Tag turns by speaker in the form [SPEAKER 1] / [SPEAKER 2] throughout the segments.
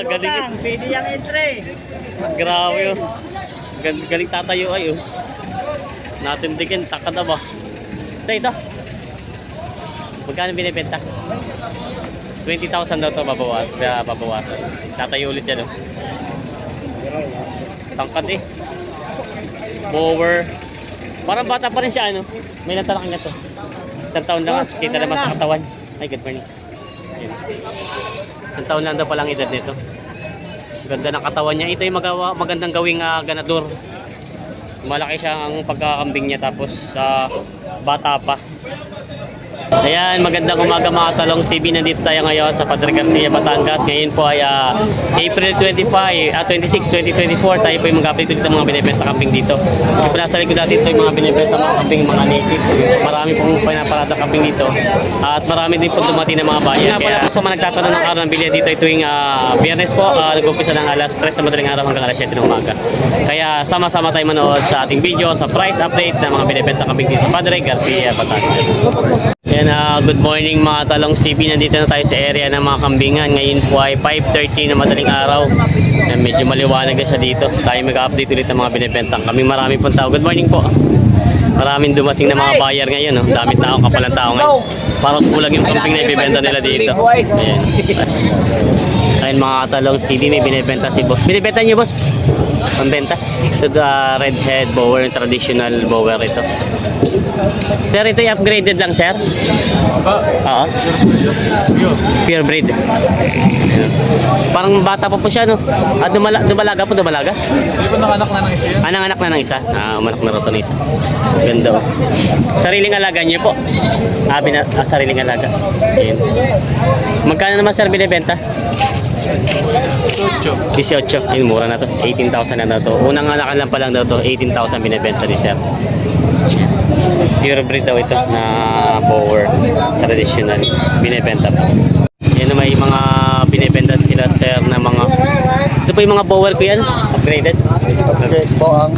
[SPEAKER 1] Galing.
[SPEAKER 2] Pwede yung entry.
[SPEAKER 1] Grabe yun. Galing tatayo ay oh. Natindikin, takad na ba? Sa ito? Magkano binibenta? 20,000 daw ito babawasan. Tatayo ulit yan oh. Tangkad eh. Bower. Parang bata pa rin siya ano. May natalakan nga to. Isang taon lang. Kita naman sa katawan. Ay, good morning. Ayan. Isang taon lang daw palang edad nito. Ganda ng katawan niya. Ito yung magandang gawing ganador. Malaki siya ang pagkakambing niya tapos bata pa. Ayan, magandang umaga mga talong TV. Nandito tayo ngayon sa Padre Garcia, Batangas. Ngayon po ay April 26, 2024. Tayo po yung mag-update ulit ng mga binibenta kambing dito. Yung nasa likod natin ito yung mga binibenta mga kambing, mga native. Marami pong pinaparada kambing dito. At marami din po dumating ng mga bayan. Kaya sa mga nagtatanong ng araw ng bilya dito, ito yung Biyernes po. Nag-umpisa ng alas 3 sa madaling araw hanggang alas 7 ng umaga. Kaya sama-sama tayo manood sa ating video sa price update ng mga binibenta kambing dito sa Padre Garcia, Batangas. Yan, good morning mga talong TV. Nandito na tayo sa area ng mga kambingan. Ngayon po ay 5:30 na madaling araw. Yan, medyo maliwanag na siya dito. Tayo mag-update ulit ng mga binibentang kambing. Marami pong tao. Good morning po. Maraming dumating na mga buyer ngayon. No? Daming tao, kapalang tao ngayon. Parang kulang yung kambing na ibibenta nila dito. Ayan. Ayun mga talong TV, may binibenta si boss. Binibenta niyo boss? Pambenta? Ito red head bower, traditional bower ito. Sir, ito yung upgraded lang, sir? Oo. Pure breed. Ayan. Parang bata pa po siya, no? At dumalaga po, dumalaga?
[SPEAKER 3] Hindi po nanganak na ng isa yun?
[SPEAKER 1] Nanganak na ng isa? Umanak na rin ng isa. Ganda oh. Sariling alaga niyo po? Sariling alaga. Ayan. Magkano naman, sir, binibenta? 18. Ayun, mura na to. 18,000 na daw to. Unang anakan lang pa lang daw to. 18,000 binibenta ni sir. Pure breed daw ito na bower. Traditional. Binibenta po. Yan may mga binibenta sila sir na mga... Ito po yung mga bower ko yan. Upgraded.
[SPEAKER 2] Boang.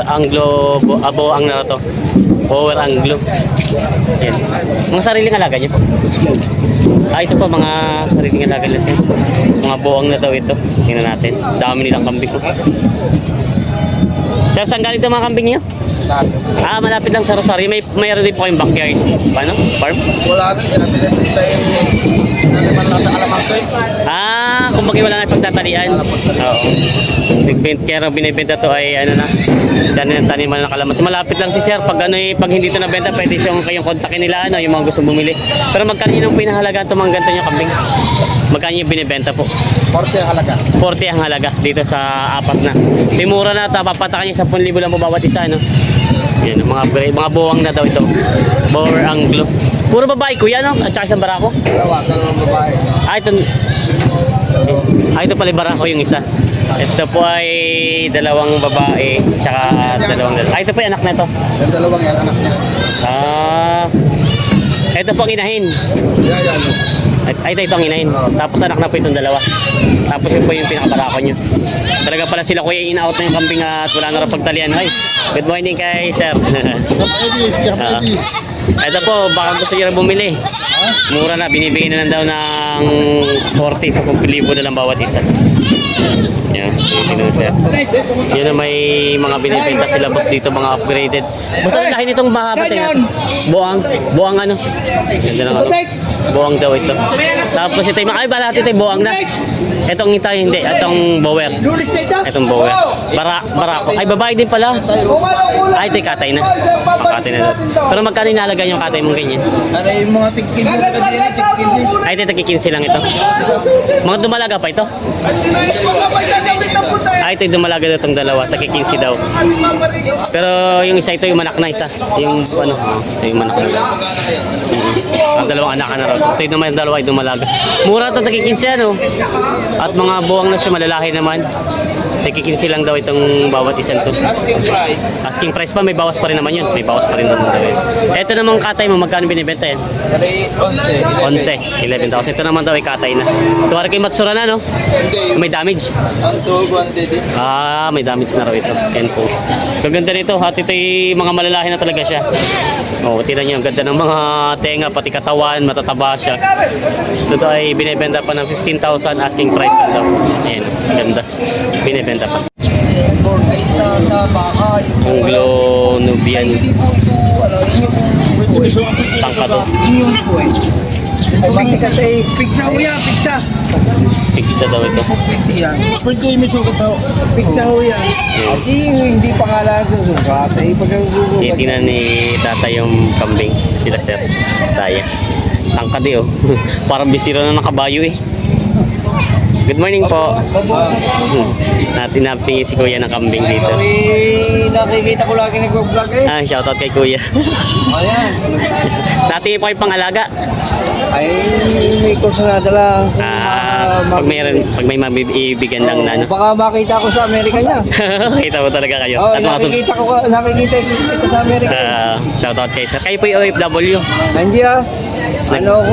[SPEAKER 1] Anglo. Boang na to. Bower Anglo. Yan. Mga sariling alaga niyo po. Ito po mga sariling alaga nila sir. Mga boang na daw ito. Tingnan natin. Dami nilang kambing ko. Sir, saan galing ito mga kambing niyo? Malapit lang sa Rosario. Mayroon din po kayong backyard. Paano? Farm?
[SPEAKER 2] Wala na. Pinapilita yung naliman lang na kalamansoy.
[SPEAKER 1] Kung bakit wala na pagtatalian. Oo. Kaya binibenta to ay ano na. Taniman ng kalamansi. Malapit lang si sir. Pag hindi ito nabenta, pwede siyang kayong kontakin nila yung mga gusto bumili. Pero magkano yun ang pinahalaga ito mga ganito yung kambing? Magkano yung binibenta po?
[SPEAKER 2] 40 ang halaga.
[SPEAKER 1] 40 ang halaga dito sa apat na. Mura na, papatakan niya 10,000 lang po bawat isa, no? Yan, mga buwang na daw ito. Bower Anglo. Puro babae kuya, no? At saka isang barako.
[SPEAKER 2] Dalawang babae.
[SPEAKER 1] Ito pala yung barako yung isa. Ito po ay dalawang babae, tsaka dalawang lalaki. Ito po yung anak na ito.
[SPEAKER 2] Yung dalawang yan, anak niya.
[SPEAKER 1] Ito po ang inahin.
[SPEAKER 2] Yan.
[SPEAKER 1] Ito ang inahin. Tapos anak na po itong dalawa. Tapos yun po yung pinakabarako nyo. Talaga pala sila kuya in-out na yung kambing at wala na rin pagtalian. Ay, good morning kay sir. Ito po, baka gusto nyo rin bumili. Mura na, binibigyan na lang daw ng 40 sa 10,000 na lang bawat isa. Yan, yun sir. Yun na may mga binibenta sila boss dito, mga upgraded. Basta lahi nitong mahaba tayo. Buang ano? Ganda lang ako. Buang daw ito. Tapos ito yung mga, balati ito yung buang na. Itong ito hindi, itong bower. Itong bower. Barako. Ay, babae din pala. Ito yung katay na. Katay na daw. Pero magkano inalaga yung katay mong ganyan?
[SPEAKER 2] Ano yung mga tigkinsi?
[SPEAKER 1] Ito takikinsi lang ito. Mga dumalaga pa ito? Ito yung dumalaga daw itong dalawa. Takikinsi daw. Pero yung isa ito yung manak na isa. Yung ano, yung manak na. Ang dalawang anak na raw. Ito yung dalawa ay dumalaga. Mura ito takikinsi ano. At mga buwang na siya, malalaki naman. Tikikinsi lang daw itong bawat isang to.
[SPEAKER 2] Asking price.
[SPEAKER 1] Asking price pa, may bawas pa rin naman yun. May bawas pa rin naman daw yun. Ito namang katay mo, magkano binibenta yan?
[SPEAKER 2] Kali 11.
[SPEAKER 1] 11, 11,000. Ito naman daw ay katay na. Tuwari kay Matsura na, no?
[SPEAKER 2] Hindi.
[SPEAKER 1] May damage.
[SPEAKER 2] Ang tuhog 130.
[SPEAKER 1] Ah, may damage na raw ito. Yan po. Kaganda nito. At ito'y mga malalahi na talaga siya. Oh, tingnan niyo, ang ganda ng mga tenga, pati katawan, matataba siya. Ito ay binibenta pa ng 15,000, asking price lang daw. Ayan, ganda. Binibenta pa.
[SPEAKER 2] Ay sa baka.
[SPEAKER 1] Anglo Nubian
[SPEAKER 2] Hindi po ito,
[SPEAKER 1] tangkado.
[SPEAKER 2] Yun po eh. Ay, matikas eh. Pigsa ho yan, pigsa.
[SPEAKER 1] Pigsa daw ito.
[SPEAKER 2] Hindi yan. Pwede ko yung may sukat ho. Pigsa ho yan.
[SPEAKER 1] Yeah.
[SPEAKER 2] Hindi pa nga lang susukat. Eh, pagkagugulat.
[SPEAKER 1] Titingnan ni tata yung kambing. Sila sir. Taya. Tangkad eh oh. Parang bisiro na nakabayo eh. Good morning po.
[SPEAKER 2] Babawasan ko po.
[SPEAKER 1] Natin napingin si kuya ng kambing dito.
[SPEAKER 2] Ay, nakikita ko lagi nag-vlog eh.
[SPEAKER 1] Ah, shoutout kay kuya.
[SPEAKER 2] Ayan.
[SPEAKER 1] Natin po yung pangalaga.
[SPEAKER 2] Ay, may kurso na dala.
[SPEAKER 1] Pag may mabibigyan lang na, no?
[SPEAKER 2] Baka makita ko sa Amerika niya.
[SPEAKER 1] Kita mo talaga kayo.
[SPEAKER 2] Oh,
[SPEAKER 1] At mga sub-
[SPEAKER 2] nakikita ko sa Amerika.
[SPEAKER 1] shoutout kay sir. Kayo po yung OFW.
[SPEAKER 2] Hindi ah. Ano ako?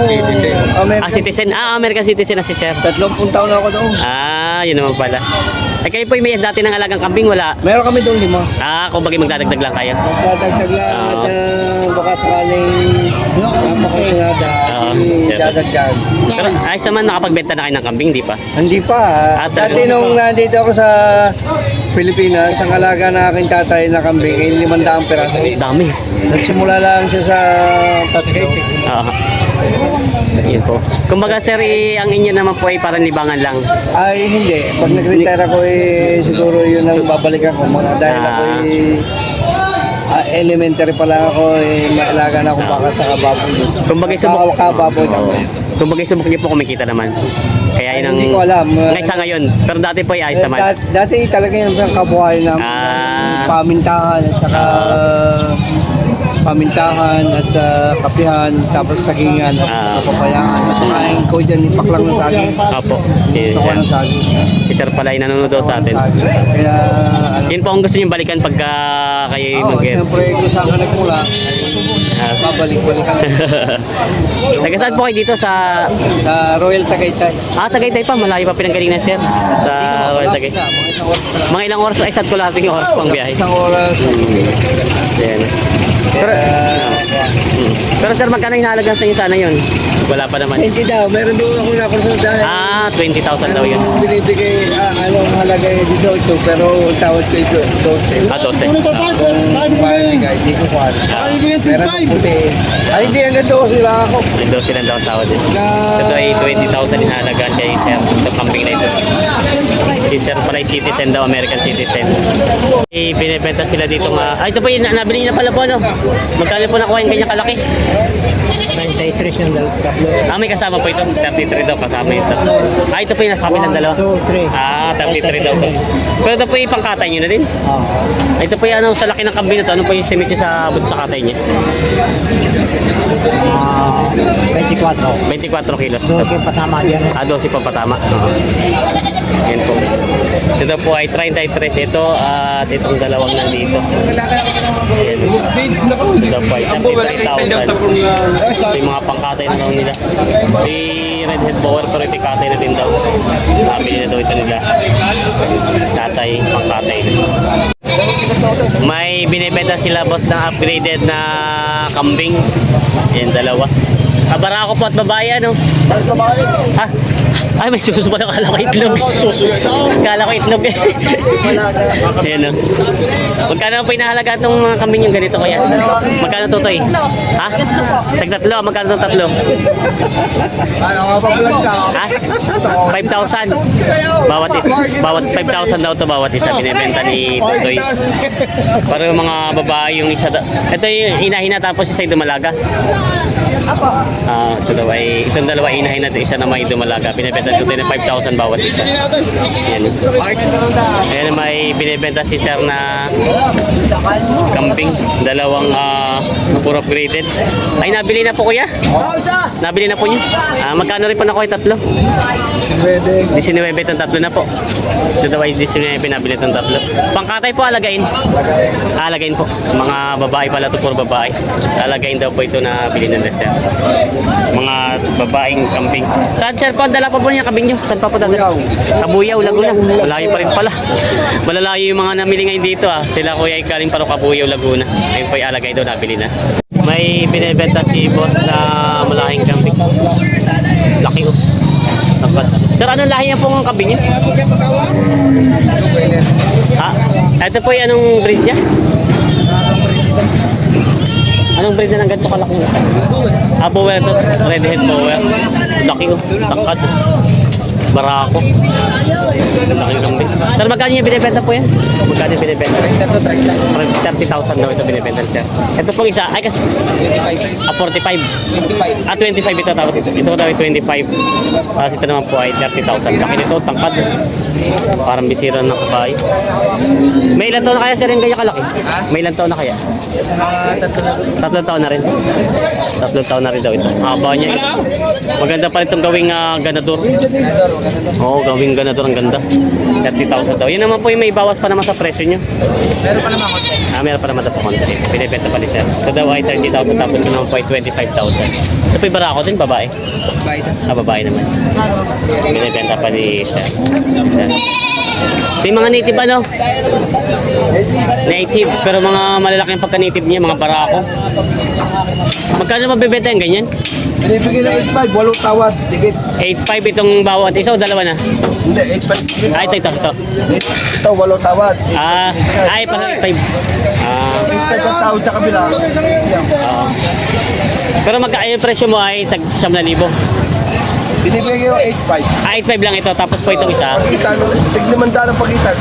[SPEAKER 1] Ah, citizen. Ah, American citizen na si sir.
[SPEAKER 2] 30 taon na ako doon.
[SPEAKER 1] Ah, yun naman pala. Eh, kayo po yung may dati ng alagang kambing, wala?
[SPEAKER 2] Meron kami doon 5.
[SPEAKER 1] Ah, kung bagay magdadagdag lang kayo.
[SPEAKER 2] Magdadagdag lang at baka sakaling napakasunada,
[SPEAKER 1] Oo, sir.
[SPEAKER 2] dadagdag.
[SPEAKER 1] Pero ayos naman nakapagbenta na kayo ng kambing, di pa?
[SPEAKER 2] Hindi pa.
[SPEAKER 1] Ah,
[SPEAKER 2] Dati
[SPEAKER 1] talaga?
[SPEAKER 2] nung nandito ako sa Pilipinas, ang alaga na aking tatay na kambing ay 500 piraso.
[SPEAKER 1] Dami.
[SPEAKER 2] Nagsimula lang siya sa 3.
[SPEAKER 1] Oo. Yun po. Kumbaga sir, ang inyo naman po ay parang libangan lang.
[SPEAKER 2] Ay, hindi. Pag nag-retire ako, siguro yun ang babalikan ko. Dahil ako elementary pa lang ako, maalaga na akong baka sa baboy.
[SPEAKER 1] Kumbaga subok.
[SPEAKER 2] Kababoy
[SPEAKER 1] Oo.
[SPEAKER 2] naman.
[SPEAKER 1] Kumbaga subok niyo po kumikita naman. Kaya yun ang...
[SPEAKER 2] Hindi ko alam.
[SPEAKER 1] Ngaysa ngayon. Pero dati po ay ayos naman.
[SPEAKER 2] Dati talaga yung kabuhay namin.
[SPEAKER 1] Ah.
[SPEAKER 2] Pamintahan at saka pamintahan at kapihan, tapos sagingan at kapapayaan. At saka yung ko dyan, ipaklang ng saging.
[SPEAKER 1] Opo. Si
[SPEAKER 2] Gusto ko
[SPEAKER 1] sir.
[SPEAKER 2] ng saging.
[SPEAKER 1] Si sir pala ay nanonood daw sa atin.
[SPEAKER 2] Kaya,
[SPEAKER 1] Yun po ang gusto niyo balikan pagka kayo
[SPEAKER 2] siyempre, kung saan ka nagmula, babalik-balikan.
[SPEAKER 1] Taga saan po kayo dito sa...
[SPEAKER 2] Sa Royal Tagaytay.
[SPEAKER 1] Ah, Tagaytay pa. Malayo pa pinanggaling na sir. Sa Royal Tagaytay. Mga ilang oras, ay sat ko lahat yung oras pang biyahe.
[SPEAKER 2] Isang oras.
[SPEAKER 1] Yan. Pero sir, magkano hinahalagan sa inyo sana yun? Wala pa naman.
[SPEAKER 2] Hindi daw, meron doon ako nakurso dahil.
[SPEAKER 1] Ah, 20,000 daw yun.
[SPEAKER 2] Binibigay, ang halaga ay 18, pero ang tawad ko ay 12.
[SPEAKER 1] Ah, 12.
[SPEAKER 2] Hindi ko kuhan. Meron ng puti. Ay, hindi, hanggang 12 lang ako.
[SPEAKER 1] Ito silang daw tawad din. Ito ay 20,000 hinahalagaan kay sir. Ito camping na ito. Si sir pala ay citizen daw, American citizen. Binibenta sila dito nga. Ah, ito po yung nabili na pala po, no? Magkano po nakuha yung kanya kalaki?
[SPEAKER 2] 93 yung tatlo.
[SPEAKER 1] Ah, may kasama po ito. 33 daw kasama ito. Ah, ito po yung nasa kapilang dalawa.
[SPEAKER 2] 2, 3.
[SPEAKER 1] Ah, 33 daw po. Pero ito po yung pangkatay nyo na din. Ito po yung ano, sa laki ng kambing na to. Ano po yung estimate nyo sa abot sa katay niya?
[SPEAKER 2] 24.
[SPEAKER 1] 24 kilos.
[SPEAKER 2] 12 patama yan.
[SPEAKER 1] Ah, 12 pa patama. Yan po. Ito po ay 33. Ito at itong dalawang nandito. Ayan. Ito po ay 33,000. Ito yung mga pangkatay na daw nila. May redhead bower pero ito katay na din daw. Nabili na daw ito nila. Tatay, pangkatay. May binibenta sila boss ng upgraded na kambing. Yan, dalawa. Barako po at babae, ano? Ha? Ay, may suso pala. Kala ko itlog. Kala ko itlog eh. Ayan o. Magkano po inahalaga itong mga kambing yung ganito kaya? Magkano to, Toy? Ha? Tag-tatlo. Magkano itong tatlo? Ha? 5,000. Bawat 5,000 daw to bawat isa. Binibenta ni Totoy. Para yung mga babae yung isa. Ito yung hinahina tapos isa yung dumalaga. Ito daw ay, itong dalawa inahin natin, isa na may dumalaga. Binibenta ko tayo ng 5,000 bawat isa. Yan. Ayan, may binibenta si sir na kambing. Dalawang puro upgraded. Ay, nabili na po kuya? Nabili na po niyo? Magkano rin po na kuya tatlo? 19 itong tatlo na po. Ito daw ay 19 nabili itong tatlo. Pangkatay po alagain? Alagain po. Mga babae pala ito, puro babae. Alagain daw po ito na bili ng sir. Mga babaeng kambing. Saan sir po? Dala pa po niya kambing niyo? Saan pa po dala? Kabuyaw, Laguna. Malayo pa rin pala. Malalayo yung mga namili ngayon dito Sila kuya ay galing pa rin Kabuyaw, Laguna. Ayun po yung alagay daw nabili na. May binibenta si boss na malaking kambing. Laki Tapat. Sir, anong lahi niya pong kambing niya? Ito po yung anong breed niya? Anong breed na ng ganito kalaki? Bower ito. Redhead bower. Laki Tangkad. Barako. Laking kambing. Sir, magkano niya binibenta po yan? Magkano yung binibenta? 30,000 daw ito binibenta, sir. Ito pong isa, ay kasi 45. 25 ito tapos ito daw ay 25. Tapos ito naman po ay 30,000. Laki nito, tangkad. Parang bisira ng kabay. May ilan taon na kaya sir yung kaya kalaki? May ilan taon na kaya? 3 taon na rin. 3 taon na rin daw ito. Haba niya. Maganda pa rin itong gawing ganador. Oo, gawing ganador. Ang ganda. 30,000 daw. Yun naman po yung may bawas pa naman sa presyo nyo.
[SPEAKER 3] Meron pa naman konti.
[SPEAKER 1] Meron pa naman ito po konti. Pinipenta pa ni sir. Ito daw ay 30,000 tapos ito naman po ay 25,000. Ito po yung barako din, babae. Babae naman. Pinipenta pa ni sir. Ito yung mga native ano? Native, pero mga malalaki ang pagka-native niya, mga barako. Magkano mabibenta yung ganyan?
[SPEAKER 2] Binibigay na 8.5, walong tawad, dikit.
[SPEAKER 1] 8.5 itong bawat isa o dalawa na?
[SPEAKER 2] Hindi, 8.5.
[SPEAKER 1] Ito.
[SPEAKER 2] Ito, walong tawad.
[SPEAKER 1] Ay, parang 8.5.
[SPEAKER 2] 8.5 ang tawad sa kabila.
[SPEAKER 1] Pero yung presyo mo ay tag 9,000.
[SPEAKER 2] Binibigay ko 8.5.
[SPEAKER 1] 8.5 lang ito, tapos po itong isa.
[SPEAKER 2] Pagitan, tiglimanda ng pagitan.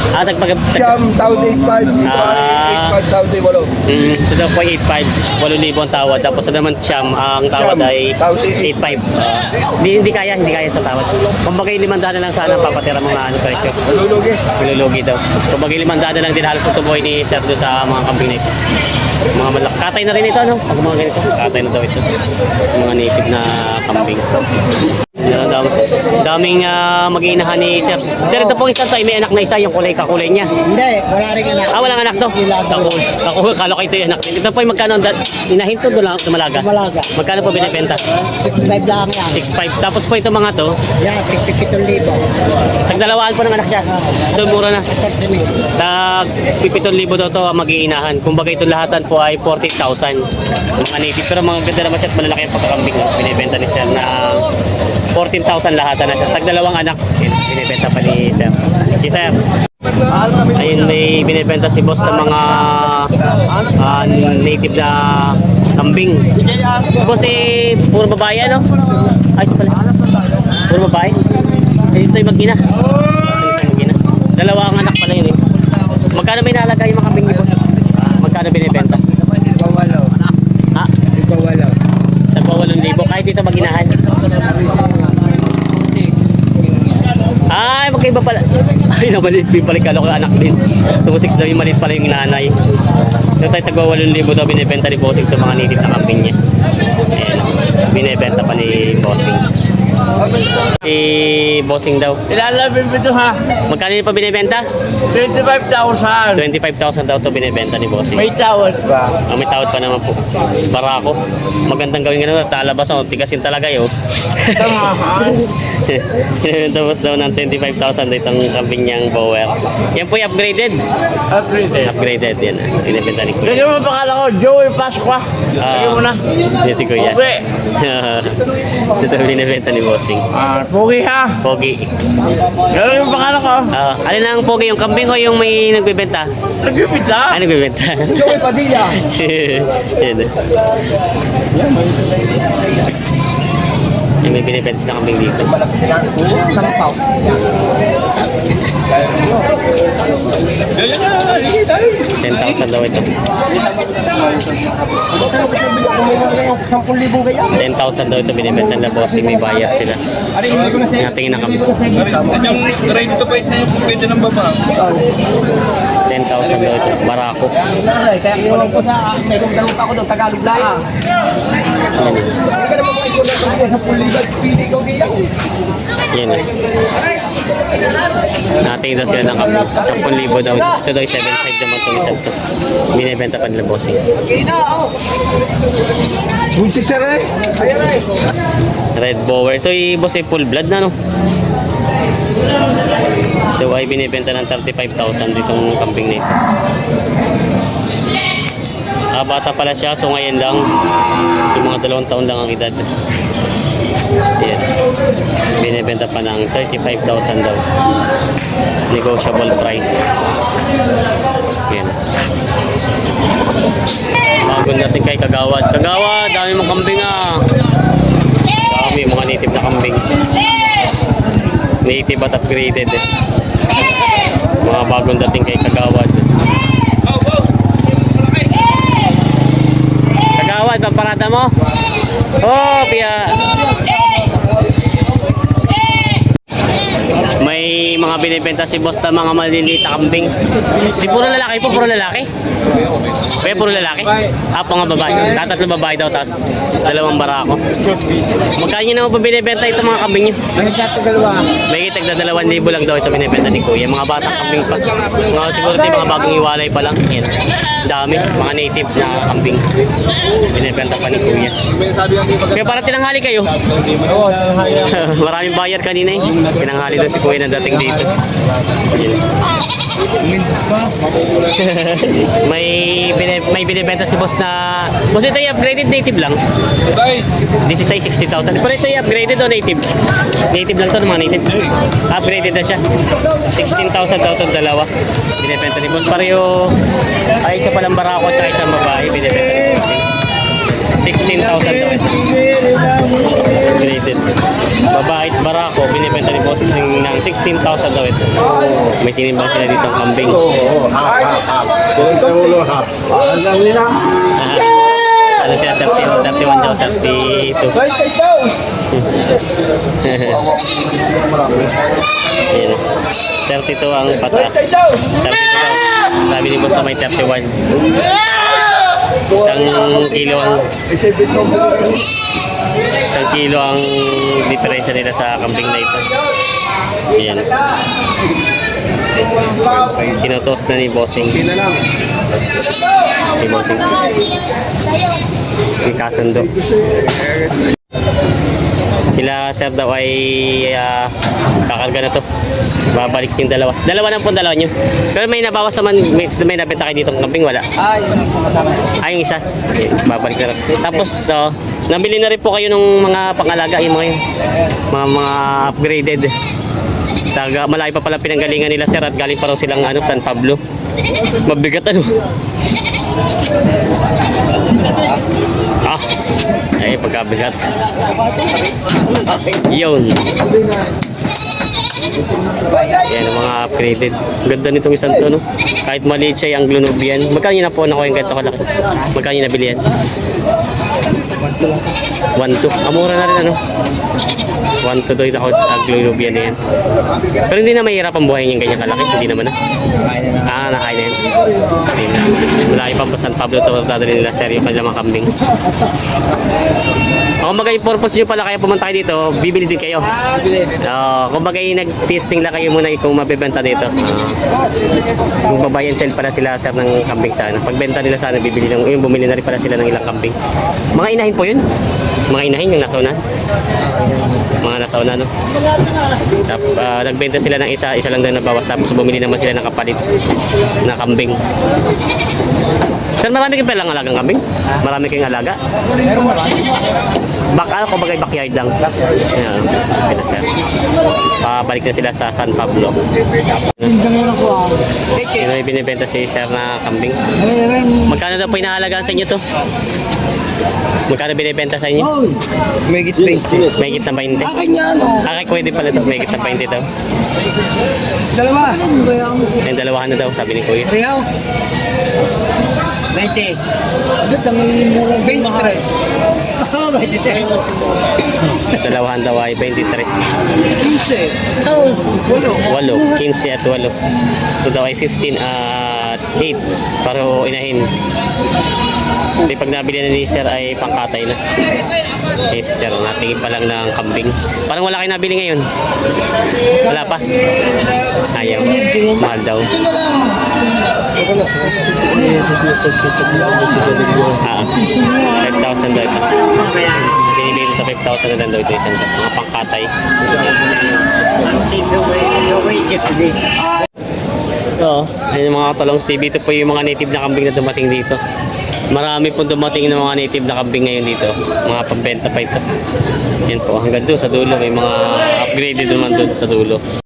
[SPEAKER 2] Siyam, tawad 8.5. Ito ay 8.5, tawad ay 8.
[SPEAKER 1] Ito daw po ay 8.5. 8,000 ang tawad. Tapos ito naman siyam, ang tawad ay 8.5. Hindi kaya sa tawad. Kung bagay 500 na lang sana papatira mga presyo. Malulugi daw. Kung bagay 500 na lang din halos tutuboy ni Sir doon sa mga kambing na ito. Mga malaki. Katay na rin ito, no? Pag mga ganito, katay na daw ito. Mga native na kambing. Daming mag-iinahan ni Sir. Sir, ito pong isa to, may anak na isa, yung kakulay niya.
[SPEAKER 2] Hindi, wala rin anak.
[SPEAKER 1] Walang anak to? Kalo ko ito yung anak. Ito po yung magkano, inahin to doon lang, Malaga. Magkano po binibenta?
[SPEAKER 2] 6.5 lang yan.
[SPEAKER 1] 6.5. Tapos po ito mga to,
[SPEAKER 2] Yan, 7,000.
[SPEAKER 1] tagdalawaan po ng anak siya. Ito mura na. Tag 7,000 daw to mag-iinahan. Kumbaga ito lahatan po ay 40,000. Mga native. Pero mga ganda naman siya at malalaki ang pagkakambing. Binibenta ni Sir na 14,000 lahatan na siya. Tagdalawang anak. Binibenta pa ni Sir. Si Sir. Ayun, may binibenta si boss ng mga native na kambing. Boss eh, puro babae ano? Ay, ito pala. Puro babae. Ito yung mag-ina. Dalawa ang anak pala yun eh. Magkano may nalagay yung mga kambing ni boss? Magkano binibenta? 8,000. Kahit dito mag-inahan. Ay, magkaiba pala. Ay, maliit din pala kalo ko anak din. 2,600 daw yung maliit pala yung nanay. Ito tayo tagwa 8,000 daw binibenta ni Bossing ito mga native na kambing niya. Ayan, binibenta pa ni Bossing. Si Bossing daw.
[SPEAKER 3] Ilalabing ito ha.
[SPEAKER 1] Magkano yung pa binibenta?
[SPEAKER 3] 25,000.
[SPEAKER 1] 25,000 daw ito binibenta ni Bossing.
[SPEAKER 3] May tawad ba?
[SPEAKER 1] May tawad pa naman po. Barako. Magandang gawin ganun. Talabas ako. Tigasin talaga yun. Tapos daw ng 25,000 itong kambing niyang bower. Yan po yung upgraded. Upgraded yan. Binibenta ni Kuya.
[SPEAKER 3] Lagyan mo pangalan ko, Joey Pasqua. Lagyan mo na.
[SPEAKER 1] Yan si Kuya.
[SPEAKER 3] Okay.
[SPEAKER 1] Ito binibenta ni Bossing.
[SPEAKER 3] Pogi ha.
[SPEAKER 1] Pogi.
[SPEAKER 3] Lagyan mo pangalan ko.
[SPEAKER 1] Alin ang pogi? Yung kambing o yung may nagbibenta?
[SPEAKER 3] Nagbibita.
[SPEAKER 1] Nagbibenta.
[SPEAKER 2] Joey Padilla.
[SPEAKER 1] Yan. Yung may binibenta sila kambing dito.
[SPEAKER 2] Malapit na lang. Sampaw.
[SPEAKER 1] 10,000 daw ito.
[SPEAKER 2] Pero kasi kumuha lang 10,000 gaya.
[SPEAKER 1] 10,000 daw ito binibenta na Bossing. May bayar sila.
[SPEAKER 2] Ano hindi ko na
[SPEAKER 1] Tingnan na kami.
[SPEAKER 3] Ready to fight na yung pwede ng baba.
[SPEAKER 1] 10,000 daw ito. Barako.
[SPEAKER 2] Nanay, kaya kinuha ko sa may dalawang pa ako doon, Tagalog lang.
[SPEAKER 1] Yan.
[SPEAKER 2] Hindi ka naman mga sa pulibad, pili ko diyan.
[SPEAKER 1] Yan. Nating daw sila ng kambing. 10,000 daw. Ito daw 7,500 naman itong isang to. Binibenta pa nila bossing.
[SPEAKER 2] Buntis sir eh.
[SPEAKER 1] Red Bower. Ito ay boss ay full blood na no. Ito ay binibenta ng 35,000 ditong kambing na ito. Bata pala siya, so ngayon lang. Yung mga 2 taon lang ang edad. Ayan. Binibenta pa ng 35,000 daw. Negotiable price. Ayan. Bago natin kay Kagawad. Kagawad, dami mong kambing ah. Dami, mga native na kambing. Native at upgraded eh. Mga bagong dating kay Kagawad. Kagawad, ang parada mo? Oh, Pia. May mga binibenta si boss na mga maliliit na kambing. Di puro lalaki po, puro lalaki. Kaya puro lalaki. Mga babae. Tatatlo babae daw, tapos 2 barako. Magkano nyo naman po binibenta ito mga kambing nyo? May tagda 2,000 lang daw ito binibenta ni Kuya. Mga batang kambing pa. Mga siguro ito mga bagong iwalay pa lang. Yan. Dami. Mga native na kambing. Binibenta pa ni Kuya. Kaya para tinanghali kayo. Maraming buyer kanina eh. Tinanghali daw si Kuya na dating dito. Yan. may binibenta si boss na boss ito yung upgraded native lang. This is ay 60,000. Pero ito yung upgraded o native? Native lang to, mga native. Upgraded na siya. 16,000 daw itong dalawa. Binibenta ni boss. Pareho ay isa palang barako at isang babae. Binibenta ni boss. 16,000 daw ito. Upgraded. Babae at barako. Binibenta ni boss ng 16,000 daw ito. May tinimbang sila dito ang kambing. Ano siya, 31 daw, 32. Ayan. 32 ang pata. 32 daw. Sabi ni boss na may 31. Isang kilo ang diferensya nila sa kambing na ito. Ayan. Tinutos na ni Bossing. Si Bossing. May kasundo. Sila sir daw ay kakarga na to. Babalik yung dalawa. Dalawa na po dalawa nyo. Pero may nabawas naman, may nabenta kayo dito ng kambing, wala?
[SPEAKER 2] Yung sama-sama.
[SPEAKER 1] Yung isa. Okay, babalik na rin. Tapos, nabili na rin po kayo ng mga pangalaga, yung mga upgraded. Malayo pa pala pinanggalingan nila sir at galing pa raw silang San Pablo. Mabigat ano. Pagkabigat. Yun. Yan ang mga upgraded. Ganda nitong isang to, no? Kahit maliit siya yung Anglo-Nubian. Magkano na po na ko yung ganito kalaki? Magkano na nabili yan? 1,2. Amura na rin ano? 1,2 doy ako Anglo-Nubian na yan. Pero hindi na mahirap ang buhay yung ganyan kalaki. Hindi naman na. Nakain na yan. Hindi na. Malayo pa San Pablo to. Dadali nila sir yung kanilang mga kambing. Kung bagay purpose nyo pala kaya pumunta kayo dito, bibili din kayo. Kung bagay nag-testing lang kayo muna kung mabibenta dito. Kung babayan sell pala sila sir ng kambing sana. Pagbenta nila sana, bumili na rin pala sila ng ilang kambing. Mga inahin po yun. Mga inahin yung nasaunan. Mga nasaunan, no? Nagbenta sila ng isa lang na nabawas. Tapos bumili naman sila ng kapalit na kambing. Sir, marami kayong palang alagang kambing? Marami kayong alaga? Kung bagay backyard lang. Ayan, sila sir. Pabalik na sila sa San Pablo. Ito may binibenta si sir na kambing. Magkano daw po inaalagaan sa inyo to? Magkano binibenta sa inyo?
[SPEAKER 2] May git 20.
[SPEAKER 1] May git na 20. Pwede pala ito. May git na 20 daw.
[SPEAKER 2] Dalawa.
[SPEAKER 1] Yung dalawahan na daw, sabi ni Kuya.
[SPEAKER 2] 20. 23.
[SPEAKER 1] Dalawahan daw ay 23.
[SPEAKER 2] 15. 8.
[SPEAKER 1] 15 at 8. Ito daw ay 15 at 8. Pero inahin. Hindi pag nabili na ni Sir ay pangkatay na. Eh si Sir, natingin pa lang ng kambing. Parang wala kayo nabili ngayon. Wala pa. Ayaw. Mahal daw. Ah, 5,000 daw ito. Binibili ito 5,000 na daw ito isang ito. Mga pangkatay. Ito, ayun yung mga Katalongs TV. Ito po yung mga native na kambing na dumating dito. Marami po dumating ng mga native na kambing ngayon dito. Mga pambenta pa ito. Yan po, hanggang doon sa dulo. May mga upgraded naman doon sa dulo.